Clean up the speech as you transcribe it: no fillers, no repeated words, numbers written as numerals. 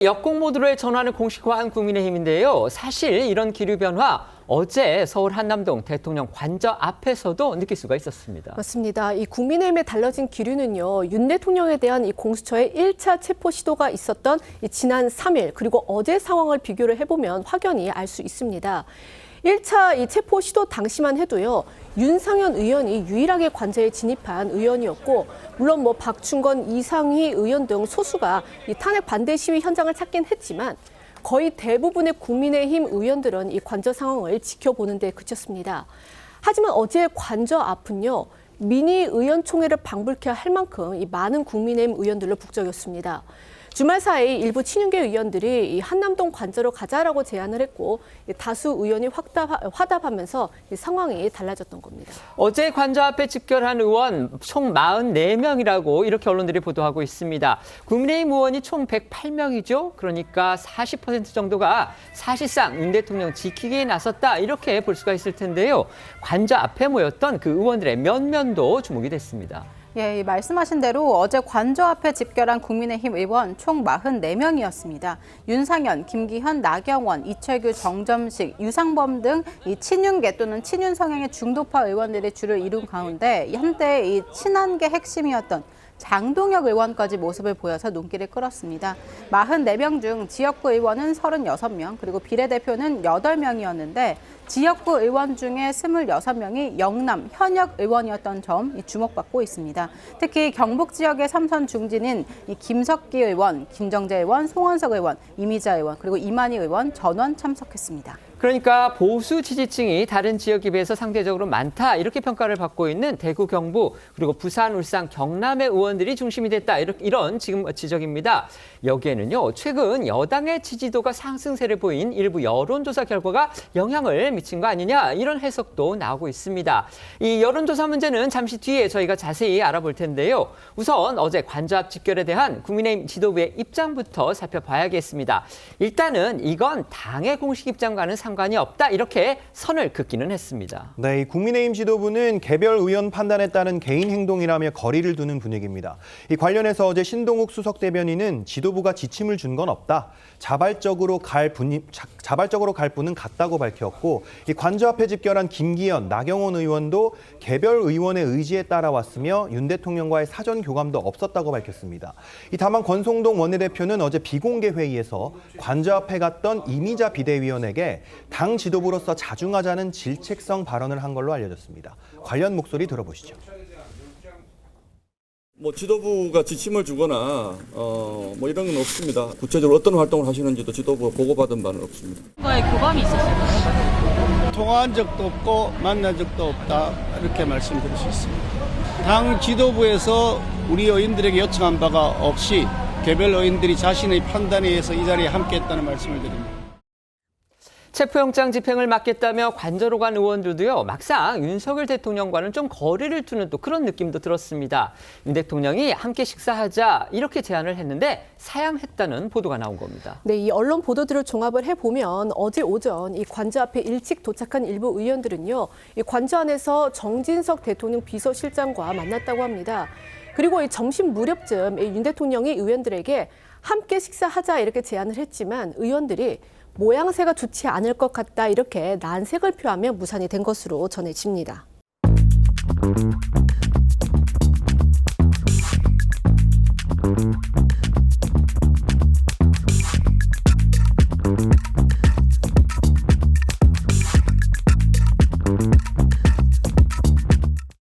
역공 모드로 전환을 공식화한 국민의힘인데요. 사실 이런 기류 변화 어제 서울 한남동 대통령 관저 앞에서도 느낄 수가 있었습니다. 맞습니다. 이 국민의힘에 달라진 기류는요. 윤 대통령에 대한 이 공수처의 1차 체포 시도가 있었던 지난 3일 그리고 어제 상황을 비교를 해보면 확연히 알 수 있습니다. 1차 이 체포 시도 당시만 해도요. 윤상현 의원이 유일하게 관저에 진입한 의원이었고 물론 박충건, 이상희 의원 등 소수가 이 탄핵 반대 시위 현장을 찾긴 했지만 거의 대부분의 국민의힘 의원들은 이 관저 상황을 지켜보는 데 그쳤습니다. 하지만 어제 관저 앞은요. 미니 의원총회를 방불케 할 만큼 이 많은 국민의힘 의원들로 북적였습니다. 주말 사이 일부 친윤계 의원들이 이 한남동 관저로 가자라고 제안을 했고 다수 의원이 화답하면서 이 상황이 달라졌던 겁니다. 어제 관저 앞에 집결한 의원 총 44명이라고 이렇게 언론들이 보도하고 있습니다. 국민의힘 의원이 총 108명이죠. 그러니까 40% 정도가 사실상 윤 대통령 지키기에 나섰다 이렇게 볼 수가 있을 텐데요. 관저 앞에 모였던 그 의원들의 면면도 주목이 됐습니다. 예, 말씀하신 대로 어제 관저 앞에 집결한 국민의힘 의원 총 44명이었습니다. 윤상현, 김기현, 나경원, 이철규, 정점식, 유상범 등 이 친윤계 또는 친윤 성향의 중도파 의원들이 줄을 이룬 가운데 한때 이 친한계 핵심이었던 장동혁 의원까지 모습을 보여서 눈길을 끌었습니다. 44명 중 지역구 의원은 36명, 그리고 비례대표는 8명이었는데 지역구 의원 중에 26명이 영남 현역 의원이었던 점 주목받고 있습니다. 특히 경북 지역의 3선 중진인 김석기 의원, 김정재 의원, 송원석 의원, 이미자 의원, 그리고 이만희 의원 전원 참석했습니다. 그러니까 보수 지지층이 다른 지역에 비해서 상대적으로 많다 이렇게 평가를 받고 있는 대구, 경북 그리고 부산, 울산, 경남의 의원들이 중심이 됐다 이런 지금 지적입니다. 여기에는요 최근 여당의 지지도가 상승세를 보인 일부 여론조사 결과가 영향을 미친 거 아니냐 이런 해석도 나오고 있습니다. 이 여론조사 문제는 잠시 뒤에 저희가 자세히 알아볼 텐데요. 우선 어제 관저 앞 집결에 대한 국민의힘 지도부의 입장부터 살펴봐야겠습니다. 일단은 이건 당의 공식 입장과는 상관이 없다 이렇게 선을 긋기는 했습니다. 네, 국민의힘 지도부는 개별 의원 판단에 따른 개인 행동이라며 거리를 두는 분위기입니다. 이 관련해서 어제 신동욱 수석 대변인은 지도부가 지침을 준 건 없다. 자발적으로 갈 분은 같다고 밝혔고 이 관저 앞에 집결한 김기현, 나경원 의원도 개별 의원의 의지에 따라왔으며 윤 대통령과의 사전 교감도 없었다고 밝혔습니다. 다만 권성동 원내대표는 어제 비공개 회의에서 관저 앞에 갔던 이미자 비대위원에게 당 지도부로서 자중하자는 질책성 발언을 한 걸로 알려졌습니다. 관련 목소리 들어보시죠. 지도부가 지침을 주거나 이런 건 없습니다. 구체적으로 어떤 활동을 하시는지도 지도부가 보고받은 바는 없습니다. 과의 교감이 있었어요. 통화한 적도 없고 만난 적도 없다 이렇게 말씀드릴 수 있습니다. 당 지도부에서 우리 의원들에게 요청한 바가 없이 개별 의원들이 자신의 판단에 의해서 이 자리에 함께했다는 말씀을 드립니다. 체포영장 집행을 막겠다며 관저로 간 의원들도요. 막상 윤석열 대통령과는 좀 거리를 두는 또 그런 느낌도 들었습니다. 윤 대통령이 함께 식사하자 이렇게 제안을 했는데 사양했다는 보도가 나온 겁니다. 네, 이 언론 보도들을 종합을 해보면 어제 오전 이 관저 앞에 일찍 도착한 일부 의원들은요. 이 관저 안에서 정진석 대통령 비서실장과 만났다고 합니다. 그리고 이 점심 무렵쯤 윤 대통령이 의원들에게 함께 식사하자 이렇게 제안을 했지만 의원들이 모양새가 좋지 않을 것 같다 이렇게 난색을 표하며 무산이 된 것으로 전해집니다.